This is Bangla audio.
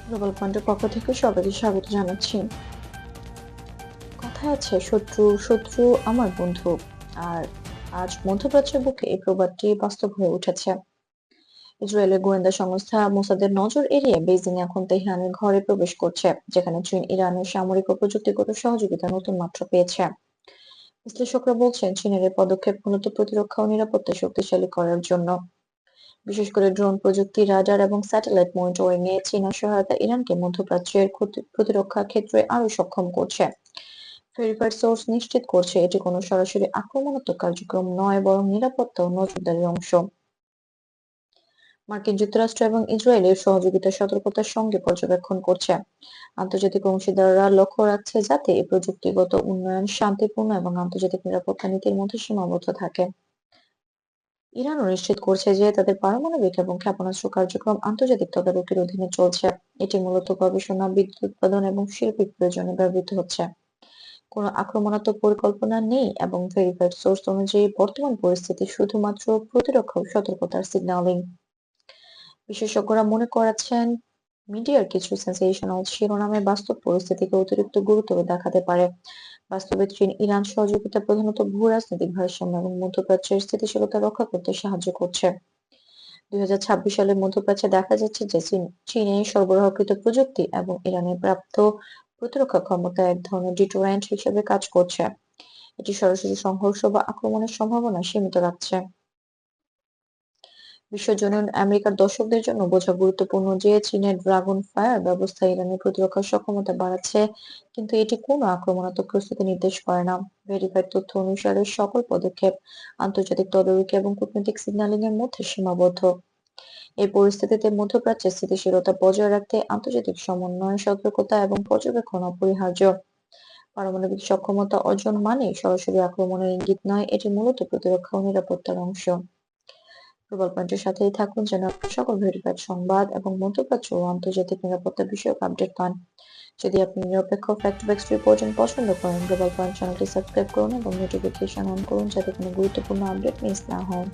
গ্লোবাল পয়েন্টের পক্ষ থেকে সবাইকে স্বাগত জানাচ্ছি। কথায় আছে শত্রু শত্রু আমার বন্ধু। আর আজ মধ্যপ্রাচ্যের বুকে এই প্রবাদটি বাস্তব হয়ে উঠেছে। ইসরায়েলের গোয়েন্দা সংস্থা মোসাদের নজর এড়িয়ে বেইজিং এখন তেহরানের ঘরে প্রবেশ করছে, যেখানে চীন ইরানের সামরিক ও প্রযুক্তিগত সহযোগিতা নতুন মাত্রা পেয়েছে। বিশ্লেষকরা বলছেন চীনের এই পদক্ষেপ মূলত প্রতিরক্ষা ও নিরাপত্তা শক্তিশালী করার জন্য। বিশেষ করে ড্রোন প্রযুক্তি, রাডার এবং স্যাটেলাইট মনিটরিং এ চীনা সহায়তা ইরানকে মধ্যপ্রাচ্যের প্রতিরক্ষা ক্ষেত্রে আরো সক্ষম করছে। ভেরিফাইড সোর্স নিশ্চিত করছে এটি কোনো সরাসরি আক্রমণাত্মক কার্যক্রম নয়, বরং নিরাপত্তা ও নজরদারির অংশ। মার্কিন যুক্তরাষ্ট্র এবং ইসরায়েলের সহযোগিতা সতর্কতার সঙ্গে পর্যবেক্ষণ করছে। আন্তর্জাতিক অংশীদাররা লক্ষ্য রাখছে যাতে এই প্রযুক্তিগত উন্নয়ন শান্তিপূর্ণ এবং আন্তর্জাতিক নিরাপত্তা নীতির মধ্যে সীমাবদ্ধ থাকে। ইরানও নিশ্চিত করছে যে তাদের পারমাণবিক এবং ক্ষেপণাস্ত্র কার্যক্রম আন্তর্জাতিক তদারকির অধীনে চলছে। এটি মূলত গবেষণা, বিদ্যুৎ উৎপাদন এবং শিল্পের প্রয়োজনে ব্যবহৃত হচ্ছে। কোনো আক্রমণাত্মক পরিকল্পনা নেই এবং ভেরিফাইড সোর্স অনুযায়ী বর্তমান পরিস্থিতি শুধুমাত্র প্রতিরক্ষা ও সতর্কতার সিগন্যালিং। বিশেষজ্ঞরা মনে করেছেন মিডিয়ার কিছু সেন্সেশনাল শিরোনামে বাস্তব পরিস্থিতিকে অতিরিক্ত গুরুতর দেখাতে পারে। বাস্তবে চীন ইরান সহযোগিতা প্রধানত ভূ রাজনৈতিক ভারসাম্য এবং মধ্যপ্রাচ্যের স্থিতিশীলতা রক্ষা করতে সাহায্য করছে। 2026 সালের মধ্যপ্রাচ্যে দেখা যাচ্ছে যে চীনে সরবরাহকৃত প্রযুক্তি এবং ইরানের প্রাপ্ত প্রতিরক্ষা ক্ষমতা এক ধরনের ডিটোরেন্ট হিসেবে কাজ করছে। এটি সরাসরি সংঘর্ষ বা আক্রমণের সম্ভাবনা সীমিত রাখছে। বিশ্বজনীন আমেরিকার দর্শকদের জন্য বোঝা গুরুত্বপূর্ণ যে চীনের ড্রাগন ফায়ার ব্যবস্থা ইরানের প্রতিরক্ষা সক্ষমতা বাড়াচ্ছে, কিন্তু এটি কোনো আক্রমণাত্মক প্রস্তুতি নির্দেশ করে না। ভেরিফাইড তথ্য অনুসারে সকল পদক্ষেপ আন্তর্জাতিক তদারকি এবং কূটনৈতিক সিগন্যালিং এর মধ্যে সীমাবদ্ধ। এই পরিস্থিতিতে মধ্যপ্রাচ্যের স্থিতিশীলতা বজায় রাখতে আন্তর্জাতিক সমন্বয়, সতর্কতা এবং পর্যবেক্ষণ অপরিহার্য। পারমাণবিক সক্ষমতা অর্জন মানে সরাসরি আক্রমণের ইঙ্গিত নয়, এটি মূলত প্রতিরক্ষা ও নিরাপত্তার অংশ। প্রবল পয়েন্টের সাথেই থাকুন যেন আপনি সকল ভেরিফাইড সংবাদ এবং মধ্যপ্রাচ্য ও আন্তর্জাতিক নিরাপত্তা বিষয়ক আপডেট পান। যদি আপনি নিরপেক্ষ ফ্যাক্ট বেসড রিপোর্টিং পছন্দ করেন, গ্লোবাল পয়েন্ট চ্যানেলটি সাবস্ক্রাইব করুন এবং নোটিফিকেশন অন করুন যাতে কোনো গুরুত্বপূর্ণ আপডেট মিস না হয়।